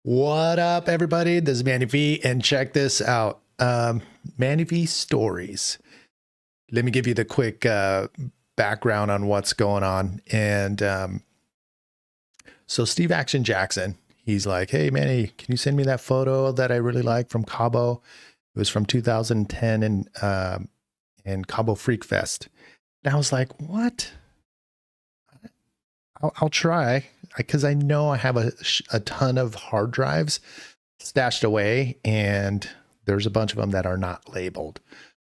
What up, everybody? This is Manny V, and check this out. Manny V Stories. Let me give you the quick background on what's going on. And so Steve Action Jackson, he's like, hey, Manny, can you send me that photo that I really like from Cabo? It was from 2010 in Cabo Freak Fest. And I was like, what? I'll try, because I know I have a ton of hard drives stashed away, and there's a bunch of them that are not labeled.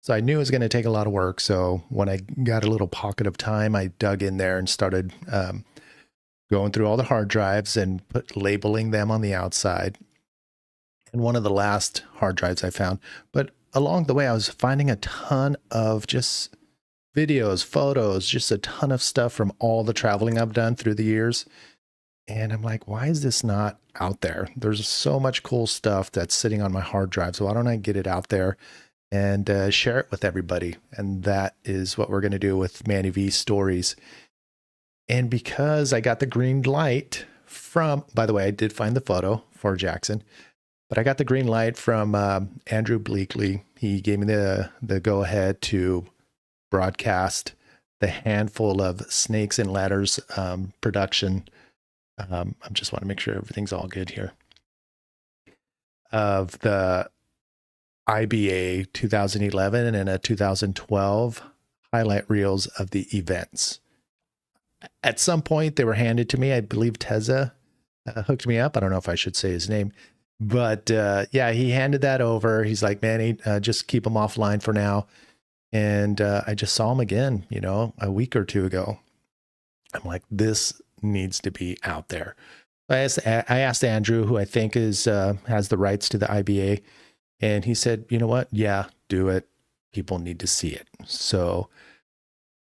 So I knew it was going to take a lot of work. So when I got a little pocket of time, I dug in there and started going through all the hard drives and labeling them on the outside. And one of the last hard drives I found, but along the way, I was finding a ton of just videos, photos, just a ton of stuff from all the traveling I've done through the years. And I'm like, why is this not out there? There's so much cool stuff that's sitting on my hard drive. So why don't I get it out there and share it with everybody? And that is what we're going to do with Manny V Stories. And because I got the green light from, by the way, I did find the photo for Jackson, but I got the green light from Andrew Bleakly. He gave me the go ahead to broadcast the handful of Snakes and Ladders production. I just want to make sure everything's all good here. Of the IBA 2011 and a 2012 highlight reels of the events. At some point, they were handed to me. I believe Teza hooked me up. I don't know if I should say his name, but yeah, he handed that over. He's like, Manny, just keep them offline for now. And I just saw him again, a week or two ago. I'm like, this needs to be out there. I asked Andrew, who I think has the rights to the IBA, and he said, you know what? Yeah, do it. People need to see it. So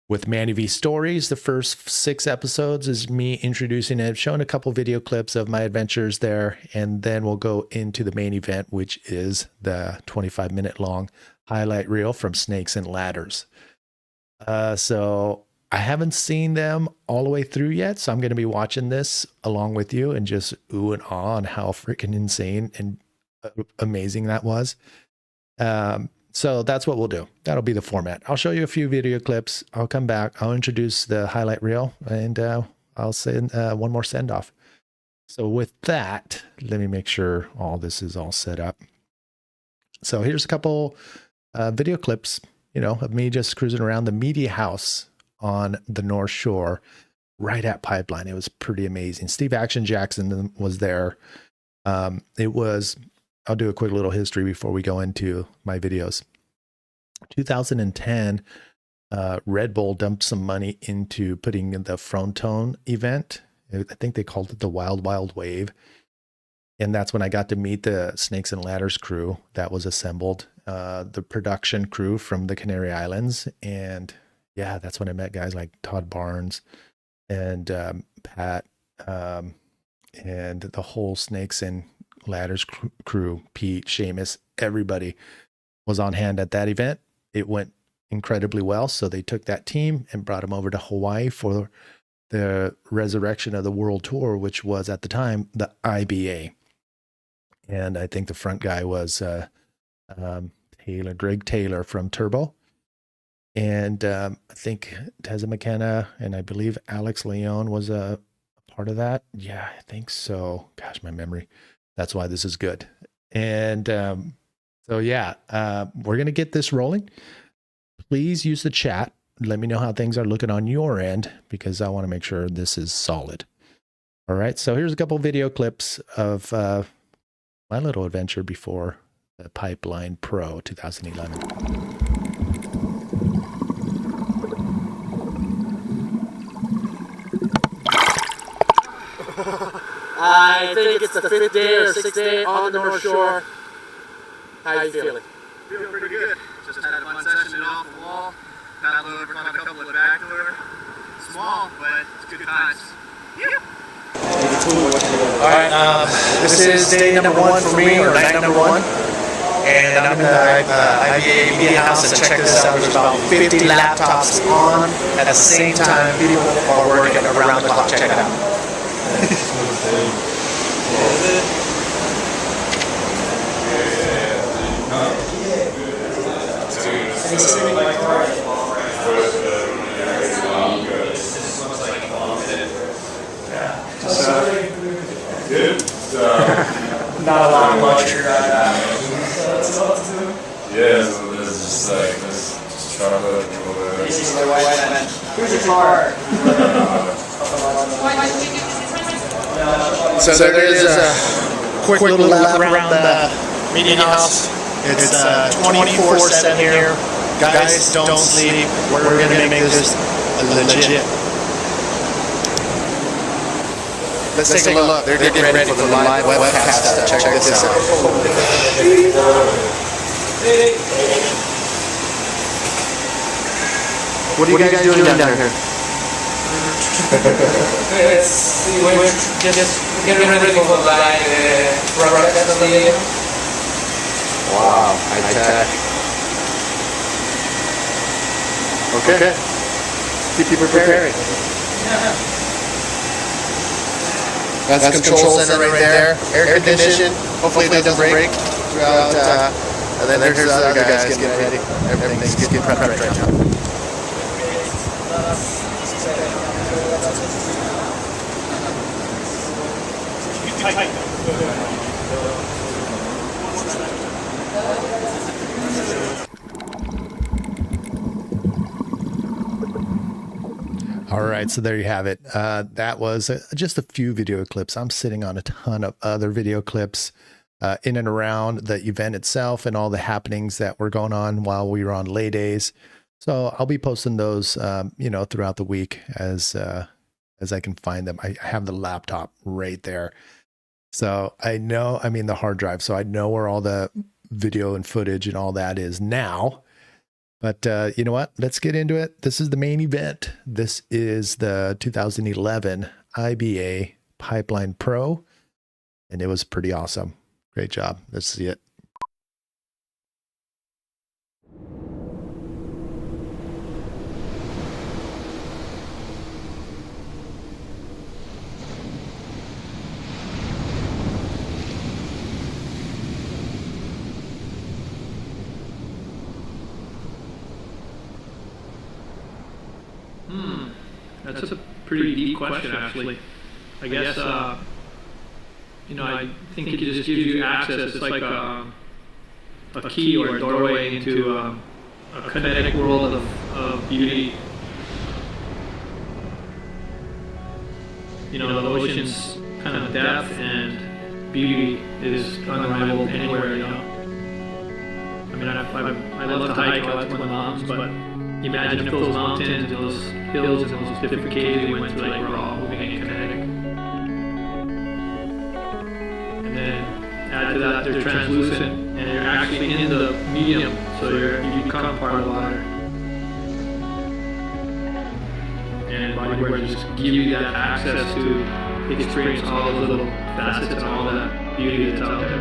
with Manny V Stories, the first 6 episodes is me introducing it, showing a couple video clips of my adventures there, and then we'll go into the main event, which is the 25-minute long highlight reel from Snakes and Ladders. So I haven't seen them all the way through yet, so I'm going to be watching this along with you and just ooh and ah on how freaking insane and amazing that was. So that's what we'll do. That'll be the format. I'll show you a few video clips. I'll come back. I'll introduce the highlight reel, and I'll send one more send off. So with that, let me make sure all this is all set up. So here's a couple video clips, of me just cruising around the media house on the North Shore, right at Pipeline. It was pretty amazing. Steve Action Jackson was there. I'll do a quick little history before we go into my videos. 2010, Red Bull dumped some money into putting the Frontone event. I think they called it the Wild Wild Wave. And that's when I got to meet the Snakes and Ladders crew that was assembled, the production crew from the Canary Islands. And yeah, that's when I met guys like Todd Barnes and Pat and the whole Snakes and Ladders crew, Pete, Seamus, everybody was on hand at that event. It went incredibly well. So they took that team and brought them over to Hawaii for the resurrection of the world tour, which was at the time the IBA. And I think the front guy was Greg Taylor from Turbo. And I think Teza McKenna and I believe Alex Leon was a part of that. Yeah, I think so. Gosh, my memory. That's why this is good. And so, yeah, we're going to get this rolling. Please use the chat. Let me know how things are looking on your end, because I want to make sure this is solid. All right. So here's a couple video clips of my little adventure before the Pipeline Pro 2011. I think it's the 5th day or 6th day on the North Shore. How are you feeling? Feeling pretty good. Just had a fun session off the wall. Paddled over, caught a couple of backdoor. Small, but it's good times. Yeah. All right, this is day number 1 for me, or night number 1. And I'm in the IBA media house, and check this out. There's about 50 laptops on at the same time. People are working around the clock. Check it out. Good. Not a lot of moisture. Yeah, so there's just like this chocolate and all that. Who's your car? So there is a quick little lap around the meeting house. It's 24/7 here. Guys, don't sleep. We're going to make this legit. Let's take a look. They're getting ready for the live webcast. Check this out. What are you guys doing down here? We're just getting ready for the live broadcast. Wow, high tech. Okay. Keep preparing. That's control center right there. Air conditioned. Hopefully it doesn't break throughout. And then there's the other guys getting ready. Everything's getting prepped right now. All right, so there you have it. That was just a few video clips. I'm sitting on a ton of other video clips in and around the event itself and all the happenings that were going on while we were on lay days. So I'll be posting those, throughout the week as I can find them. I have the laptop right there, so I know. I mean, the hard drive, so I know where all the video and footage and all that is now. But you know what? Let's get into it. This is the main event. This is the 2011 IBA Pipeline Pro, and it was pretty awesome. Great job. Let's see it. That's a pretty deep question, actually. I guess, I think it just gives you access. It's like a key or a doorway into a kinetic world of beauty. The ocean's kind of depth and beauty is unrivaled anywhere, I mean, I love to hike, I like to the mountains, but imagine if those mountains and those hills and those different caves we went through, like, were all moving and kinetic. And then add to that, they're translucent, and you're actually in the medium, so you become part of the water. And bodyboards just give you that access to experience all those little facets and all that beauty that's out there.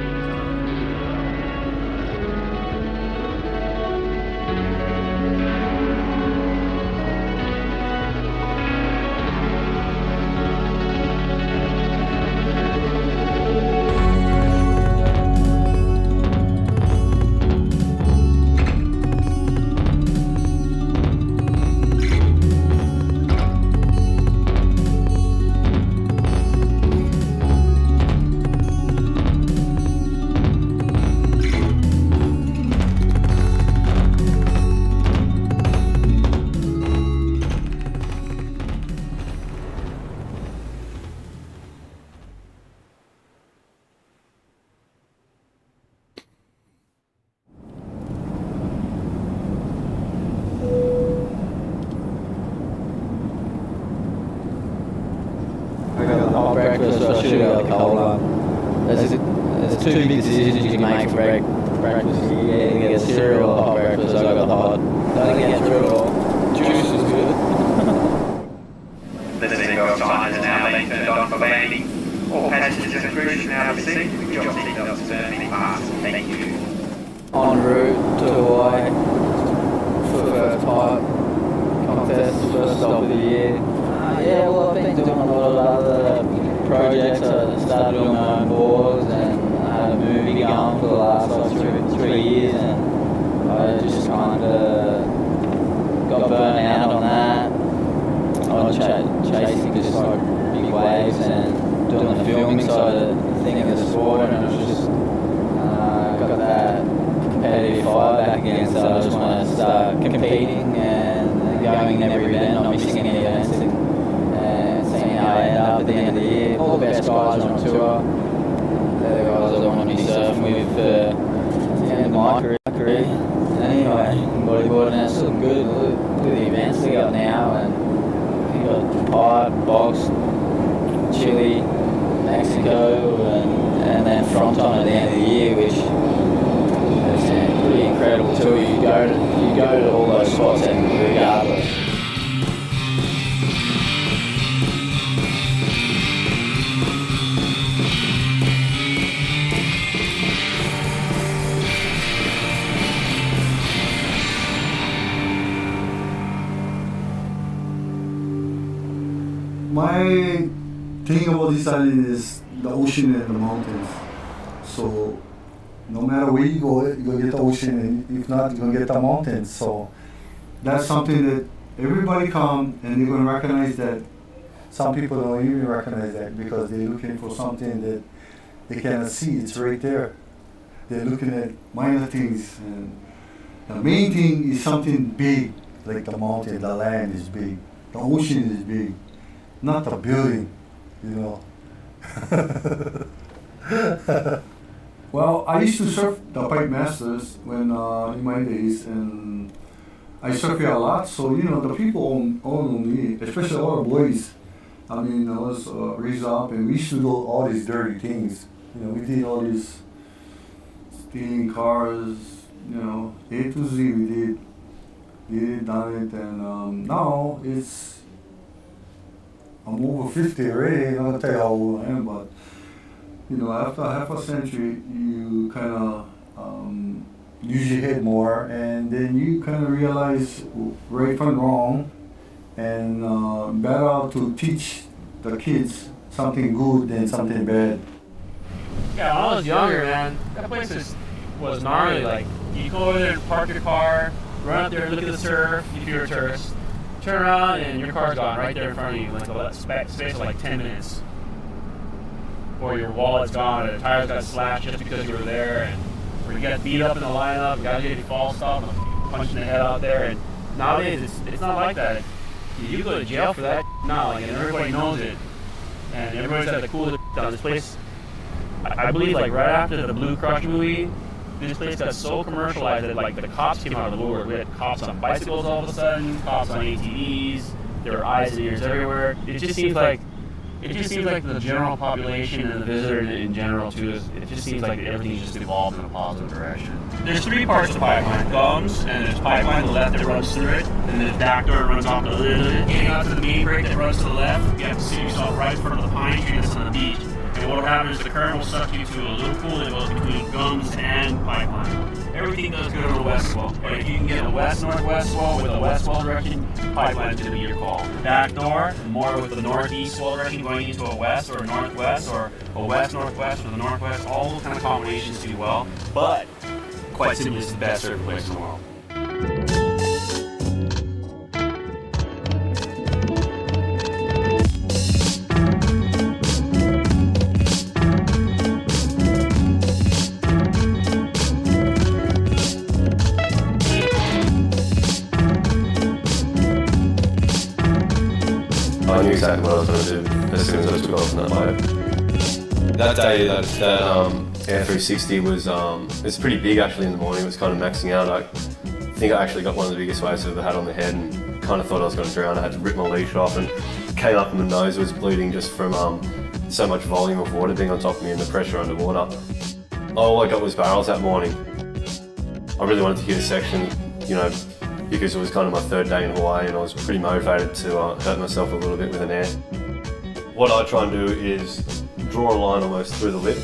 Breakfast, so I should have got the cold one. There's two big decisions you can make for breakfast. You either get cereal or hot breakfast, so I got the hot. Don't get through it all. Juice is good. The seatbelt sign is now being turned on for landing. All passengers and crew should now be seated with your seatbelts firmly fastened. Thank you. En route to Hawaii for the first pipe contest, first stop of the year. I've been doing a lot of other projects. I started doing my own boards and I had a movie going for the last 3 years, and I just kind of got burnt out on that. I was chasing just like big waves and doing the filming side of the thing of the sport, and I was just got that competitive fire back again, so I just want to start competing and going in every event, not missing any events, and seeing how I end up at the end of the year. All the best guys on tour, they're the guys I want to be surfing with for the end of my career. Anyway, bodyboarding, that's looking good. Look at the events we got now, and we got Pipe, Box, Chile, Mexico, and then Fronton at the end of the year, which is pretty incredible too. You go to all those spots and regardless. My thing about this island is the ocean and the mountains. So no matter where you go, you're gonna get the ocean, and if not, you're gonna get the mountains. So that's something that everybody come and they're gonna recognize that. Some people don't even recognize that because they're looking for something that they cannot see. It's right there. They're looking at minor things, and the main thing is something big, like the mountain, the land is big, the ocean is big. Not the building, you know. Well, I used to surf the Pipe Masters when in my days, and I surf here a lot. So you know, the people all know me, especially all the boys. I mean, I was raised up, and we used to do all these dirty things. You know, we did all these stealing cars. You know, A to Z. We did done it, and now it's. I'm over 50 already, I'm not gonna tell you how old I am, but you know, after half a century, you kind of use your head more, and then you kind of realize right from wrong, and better to teach the kids something good than something bad. Yeah, when I was younger, man, that place was gnarly. Like, you go over there and park your car, run up there, look at the surf if you're a tourist. Turn around and your car's gone right there in front of you, like a space of like 10 minutes. Or your wallet's gone, or the tires got slashed just because you were there, and or you got beat up in the lineup, you got to fall stop, punching the head out there. And nowadays, it's not like that. You go to jail for that now, like, and everybody knows it. And everybody's had the coolest down this place. I believe, like, right after the Blue Crush movie, this place got so commercialized that like the cops came out of the woodwork. We had cops on bicycles all of a sudden, cops on ATVs. There were eyes and ears everywhere. It just seems like the general population and the visitor in general too it just seems like everything's just evolved in a positive direction. There's three parts to pipeline: gums, and there's pipeline to the left that runs through it, and there's back door that runs off the other end of it. Getting out to the main break that runs to the left, you have to see yourself right in front of the pine tree that's on the beach. And what will happen is the current will suck you to a little pool that goes between gums and pipeline. Everything does good on the west swell, but if you can get a west-northwest swell with a west swell direction, pipeline is going to be your call. Back door, more with the northeast swell direction going into a west or a northwest, or a west-northwest with a northwest. All those kind of combinations do well, but quite simply, it's the best surf place in the world. I knew exactly what I was going to do as soon as I took off in that boat. That day, that Air 360 was it's pretty big actually in the morning. It was kind of maxing out. I think I actually got one of the biggest waves I've ever had on the head, and kind of thought I was going to drown. I had to rip my leash off, and came up and the nose was bleeding just from so much volume of water being on top of me and the pressure underwater. All I got was barrels that morning. I really wanted to hit a section, you know, because it was kind of my third day in Hawaii, and I was pretty motivated to hurt myself a little bit with an air. What I try and do is draw a line almost through the lip.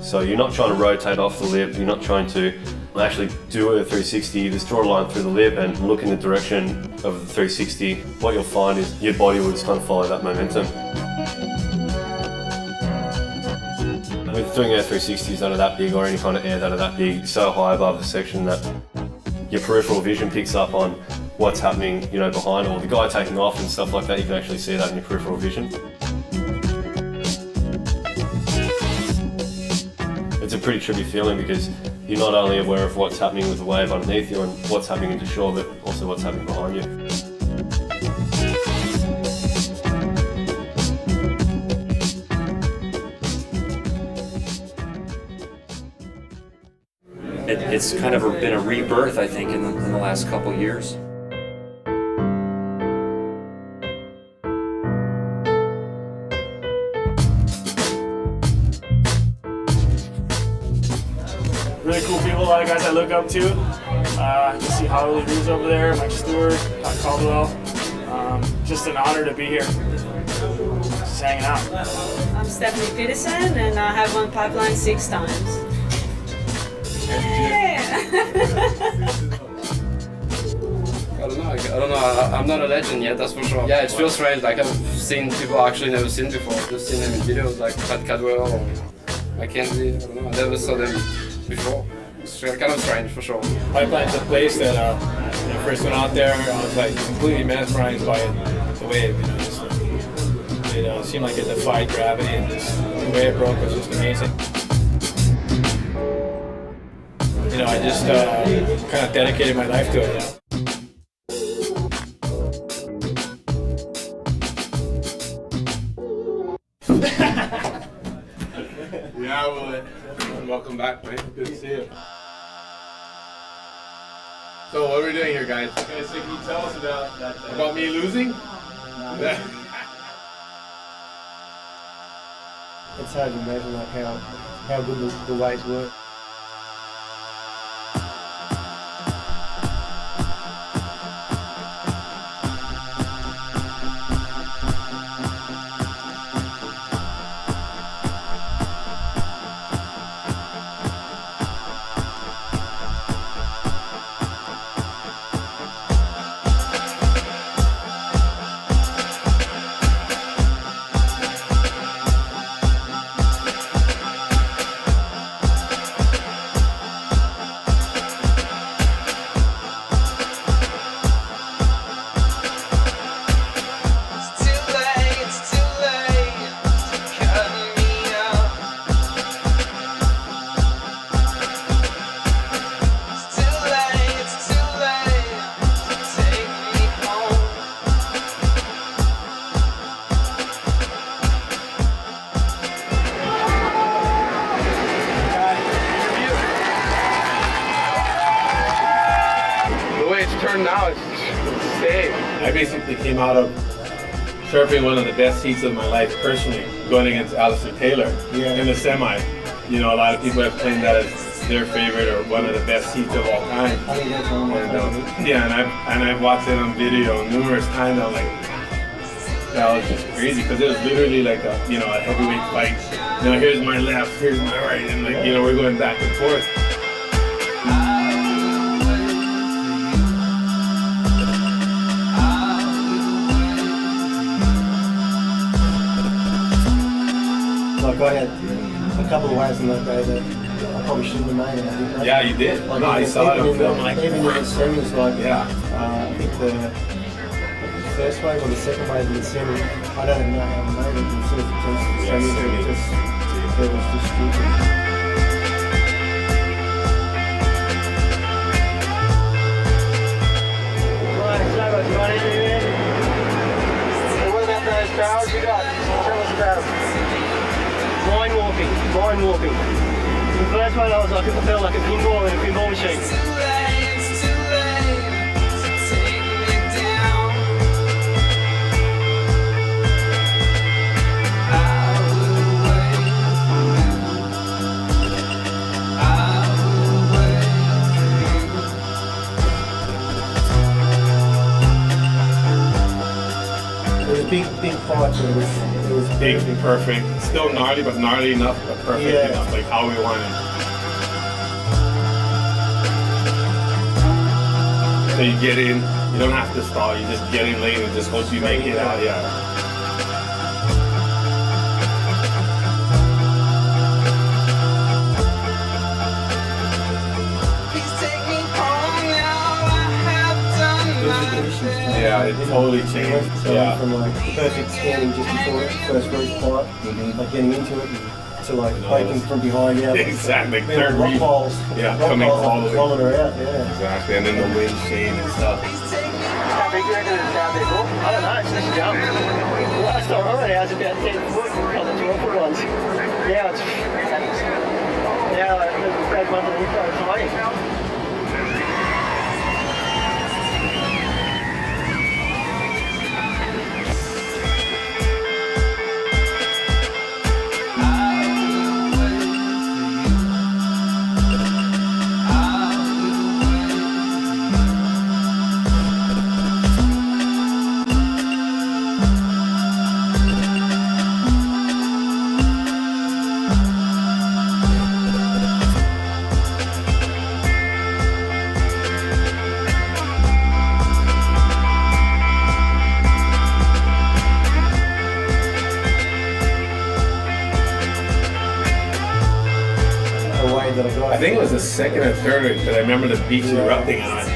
So you're not trying to rotate off the lip, you're not trying to actually do a 360, you just draw a line through the lip and look in the direction of the 360. What you'll find is your body will just kind of follow that momentum. With doing air 360s that are that big, or any kind of air that are that big, so high above the section that your peripheral vision picks up on what's happening, you know, behind, or the guy taking off and stuff like that. You can actually see that in your peripheral vision. It's a pretty trippy feeling because you're not only aware of what's happening with the wave underneath you and what's happening into shore, but also what's happening behind you. It's kind of been a rebirth, I think, in the last couple of years. Really cool people, a lot of guys I look up to. You see Holly Reeves over there, Mike Stewart, Todd Caldwell. Just an honor to be here. Just hanging out. I'm Stephanie Peterson, and I have won Pipeline 6 times. Yeah. I don't know. I'm not a legend yet, that's for sure. Yeah, it feels strange. Like I've seen people I actually never seen before. Just seen them in videos, like Pat Cadwell or Mackenzie. I don't know. I never saw them before. It's kind of strange for sure. Pipeline's a place that when I first went out there, I was like completely mesmerized by it, the wave. You know, just it seemed like it defied gravity, and just the way it broke was just amazing. You know, I just kind of dedicated my life to it. You know? Yeah, well, welcome back, man. Good to see you. So, what are we doing here, guys? Okay, so can you tell us about that? About me losing? It's hard to imagine like how good the waves were. Now it's staying. I basically came out of surfing one of the best heats of my life personally, going against Alistair Taylor in the semi. You know, a lot of people have claimed that as their favorite or one of the best heats of all time. I think that's one of my favorites. Yeah, and I've watched it on video numerous times. I'm like, that was just crazy because it was literally like a heavyweight fight. You know, here's my left, here's my right, and like we're going back and forth. Like I had a couple of waves in that day that I probably shouldn't have made it. I think. Yeah, you did. Like I saw it on film. Even in the semis, like I think the first wave or the second wave in the semi, I don't even know how I made it. And sort of it was just stupid. What about those barrels you got? Tell us about them. Line walking. The first one I felt like a pinball in a pinball machine. It was a big fight, but it was Big, perfect. Still gnarly, but gnarly enough, but perfect enough, like how we wanted. So you get in, you don't have to stall, you just get in lane and just hope you make it out, Please take me home now. totally changed. So Yeah. from like perfect standing just before the first race part, like getting into it, to like biking from behind out. Exactly. Being on Third rock reef. piles. Yeah, Rock coming piles all like the a way. kilometre out, yeah. Exactly, and then the wind chain and stuff. How big do you reckon it's out there, Paul? I don't know, it's just a jump. Last time I went out was about 10 foot, got the 12 foot ones. Now it's... Now like, the bad ones are so tiny. I think it was the second or third because I remember the beach erupting on it.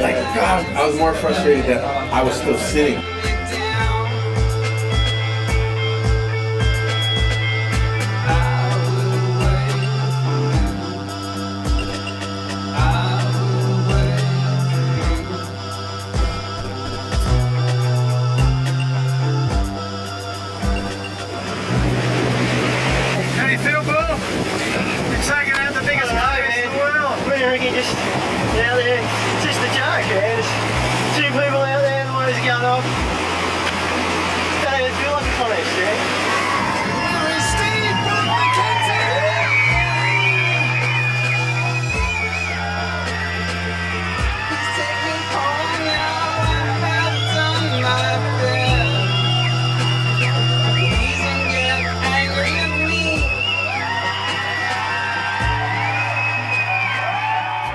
Like, God, I was more frustrated that I was still sitting. How do you feel, Bill? You're taking out the biggest wave in the world. What do you reckon? Just out there, it's just a joke, man. There's two people out there and one is going off. Don't even feel like a contest, man.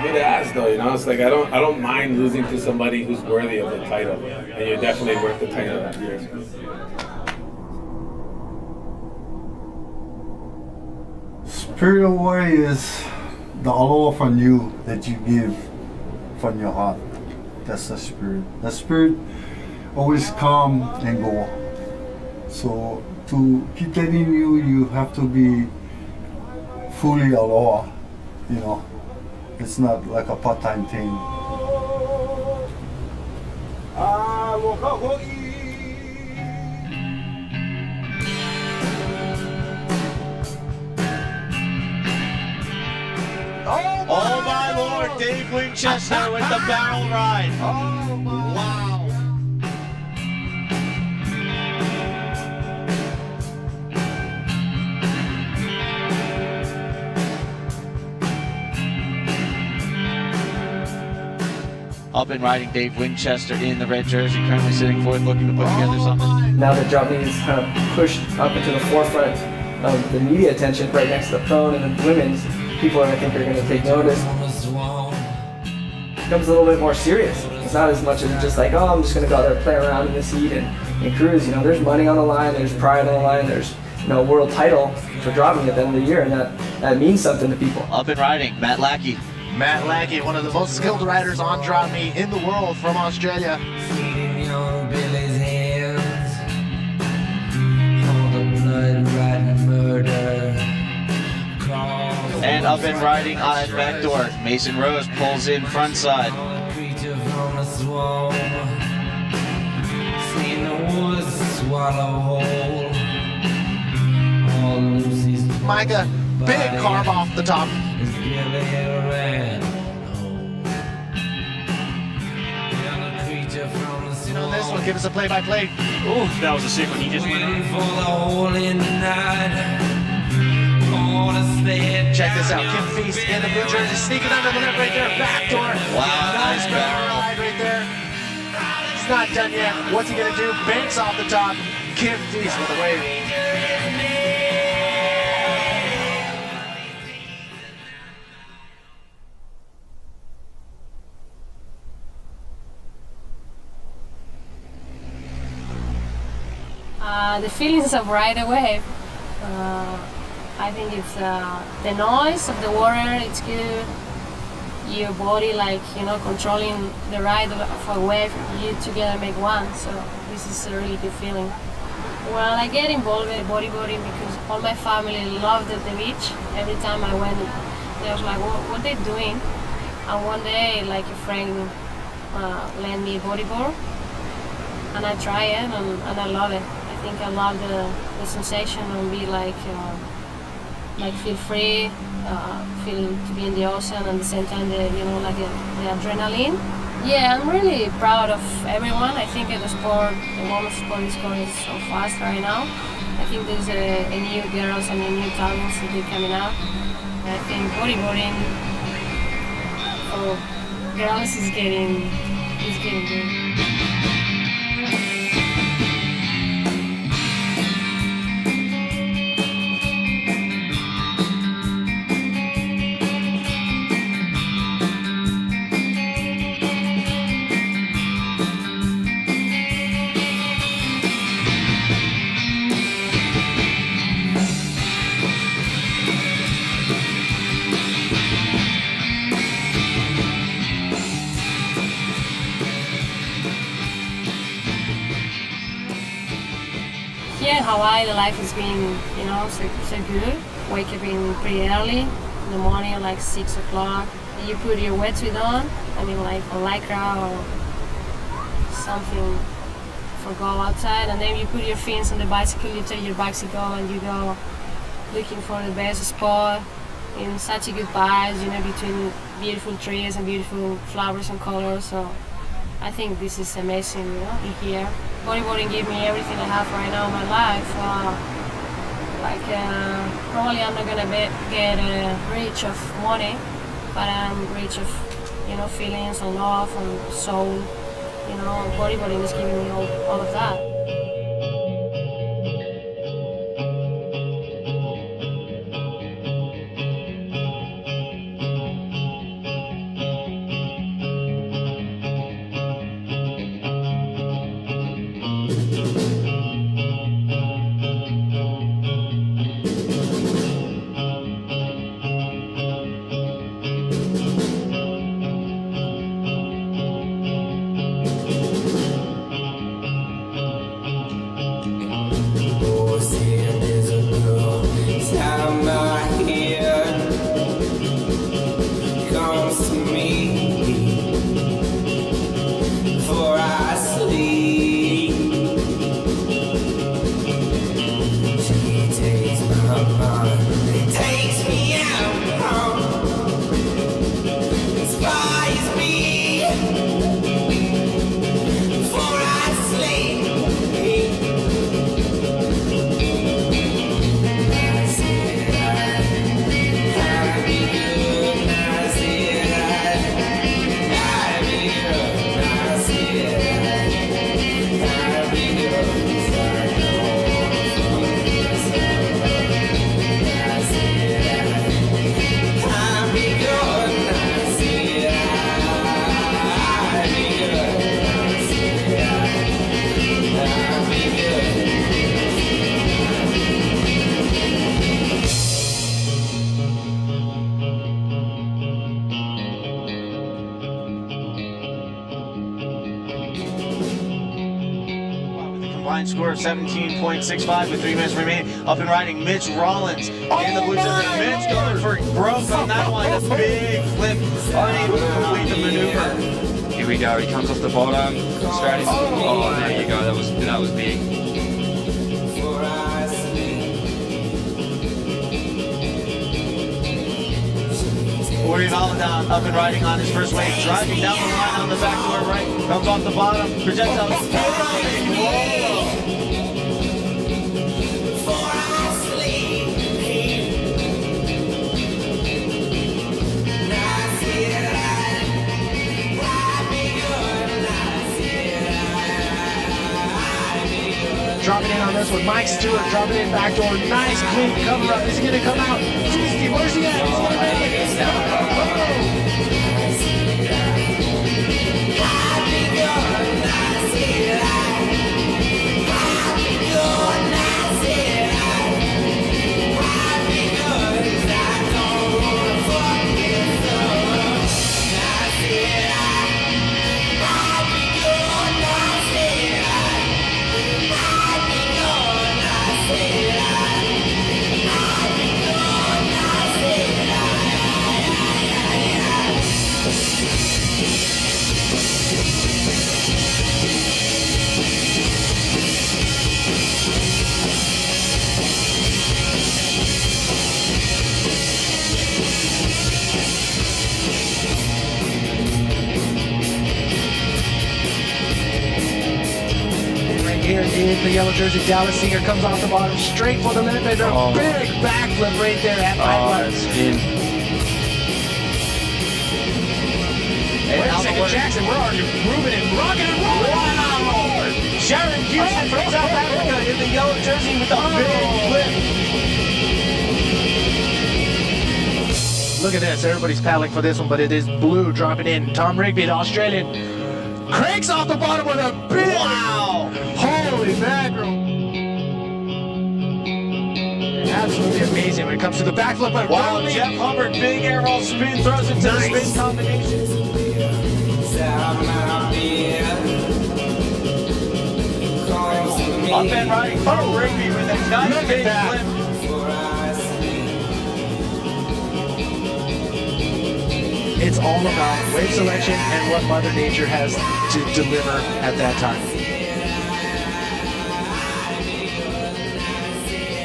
Good ass though, you know. It's like I don't mind losing to somebody who's worthy of the title, and you're definitely worth the title that year. Spirit away is the aloha from you that you give from your heart. That's the spirit. The spirit always come and go. So to keep that in you, you have to be fully aloha, you know. It's not like a part-time thing. Oh my Lord, Dave Winchester with the barrel ride. Wow. Up and riding Dave Winchester in the red jersey, currently sitting fourth, looking to put together something. Now that drop knee is kind of pushed up into the forefront of the media attention, right next to the prone and the women's, people I think are going to take notice. It becomes a little bit more serious. It's not as much as just like, oh, I'm just going to go out there, play around in this heat and cruise. You know, there's money on the line, there's pride on the line, there's a world title for drop knee at the end of the year, and that means something to people. Up and riding, Matt Lackey. Matt Lackey, one of the most skilled riders on drop knee in the world from Australia. And up and riding on backdoor, Mason Rose pulls in front side. Micah, big carb off the top. You know this one, give us a play-by-play. Ooh, that was a sick one. He just went in. Check this out, Kim Feast in the blue jersey, sneaking under the lip right there, back door. Wow, nice barrel ride right there. It's not done yet. What's he gonna do? Banks off the top. Kim Feast with a wave. The feelings of right away. I think it's the noise of the water, it's good. Your body, like, you know, controlling the ride of a wave, you together make one. So this is a really good feeling. Well, I get involved in bodyboarding because all my family loved the beach. Every time I went, they was like, what are they doing? And one day, like, a friend lent me a bodyboard, and I try it, and I love it. I think I love the sensation and be like feel free, feel to be in the ocean, and at the same time, the adrenaline. Yeah, I'm really proud of everyone. I think the women's sport is going so fast right now. I think there's a new girls and a new talents that are coming out. I think bodyboarding for girls is getting good. Here in Hawaii, the life has been, so good. Wake up in pretty early in the morning, like 6 o'clock. You put your wetsuit on, like a lycra or something for go outside, and then you put your fins on the bicycle, you take your bicycle and you go looking for the best spot in such a good vibes, between beautiful trees and beautiful flowers and colors. So I think this is amazing, in here. Bodyboarding gave me everything I have right now in my life. Probably I'm not gonna get rich of money, but I'm rich of, feelings and love and soul. Bodyboarding is giving me all of that. Score of 17.65 with 3 minutes remaining. Up and riding Mitch Rollins in the blue jersey. Mitch going for broke on that one. A big flip, unable to complete the maneuver. Here we go. He comes off the bottom. Straight into oh, there you go. That was big. Ori Valentin up and riding on his first wave, driving down the line on the back door right, comes off the bottom, projectile. Whoa! Dropping in on this one, Mike Stewart dropping in back door. Nice clean cover up. Is he going to come out? Where's he at? He's going to make it. in the yellow jersey, Dallas Singer comes off the bottom, straight for the limit breaker. Big backflip right there at pipeline. Wait a second, Jackson, where are you? Moving and rocking and rolling. Wow! Sharon Houston from South Africa in the yellow jersey with the big flip. Look at this, everybody's paddling for this one, but it is Blue dropping in. Tom Rigby, the Australian, cranks off the bottom with a big, wow! Holy mackerel. Absolutely amazing when it comes to the backflip. Wow, Jeff Hubbard, big air roll spin, throws it to the spin combination. Up and riding Tom Rigby with a nice big flip. It's all about wave selection and what Mother Nature has to deliver at that time.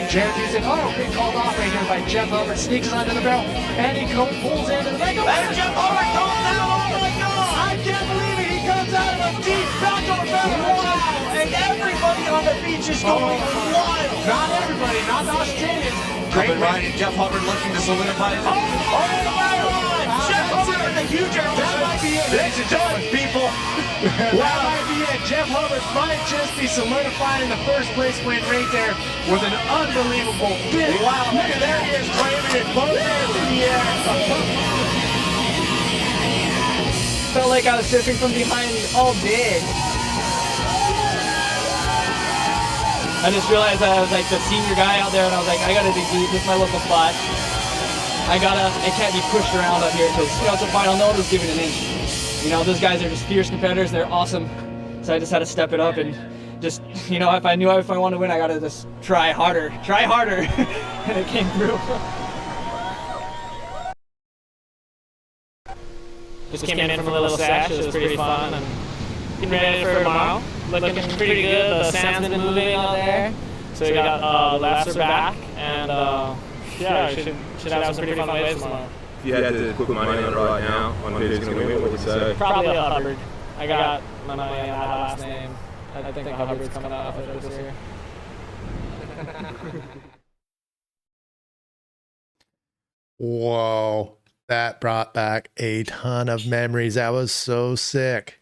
Jared Houston, big called off right here by Jeff Hubbard, sneaks under the barrel, and he pulls into the leg. And Jeff Hubbard comes out, oh my God! I can't believe it, he comes out of a deep backdoor barrel. Wow! And everybody on the beach is going wild! Not everybody, not the Australians. Great riding, Jeff Hubbard looking to solidify his... Jeff Hubbard with a huge air. That might be it, ladies and gentlemen, people. That might be it. Jeff Hubbard might just be solidifying the first place win right there with an unbelievable big. Wow, look at there he is, claiming it, both hands in the air. Felt like I was surfing from behind all day. I just realized I was like the senior guy out there, and I was like, I gotta dig deep. This is my local spot. I can't be pushed around up here because, it's a final. No one was giving an inch. Those guys are just fierce competitors. They're awesome. So I just had to step it up and just, if I want to win, I gotta just try harder, and it came through. Just came in from a little stash. It was pretty fun. And getting ready for tomorrow. Looking pretty good. The sand's been moving out there. So we got the laps are back, and should have some pretty fun waves tomorrow. If you had to put money on it right now, on who's going to win, what would you say? Probably a Hubbard. I got my money on that last name. I think Hubbard's coming out of it this year. Whoa, that brought back a ton of memories. That was so sick.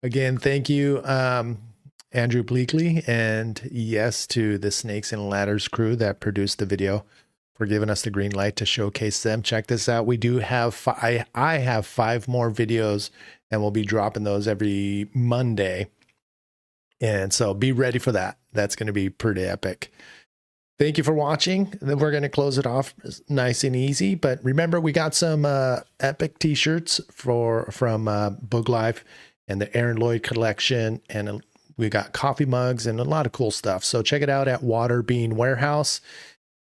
Again, thank you, Andrew Bleakly, and yes to the Snakes and Ladders crew that produced the video, for giving us the green light to showcase them. Check this out. We do have, I have 5 more videos, and we'll be dropping those every Monday. And so be ready for that. That's going to be pretty epic. Thank you for watching. Then we're going to close it off nice and easy. But remember, we got some epic t-shirts from Boog Life and the Aaron Lloyd collection. And we got coffee mugs and a lot of cool stuff. So check it out at Waterbean Warehouse.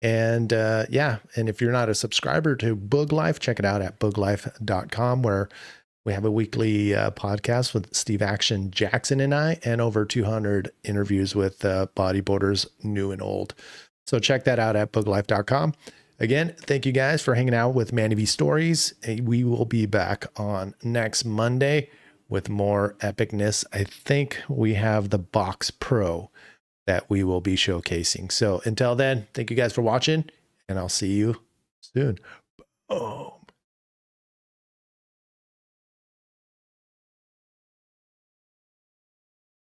And and if you're not a subscriber to Boog Life, check it out at booglife.com, where we have a weekly podcast with Steve Action Jackson and I, and over 200 interviews with bodyboarders new and old. So check that out at booglife.com. Again, thank you guys for hanging out with Manny V Stories. We will be back on next Monday with more epicness. I think we have the Box Pro that we will be showcasing. So until then, thank you guys for watching, and I'll see you soon. Oh.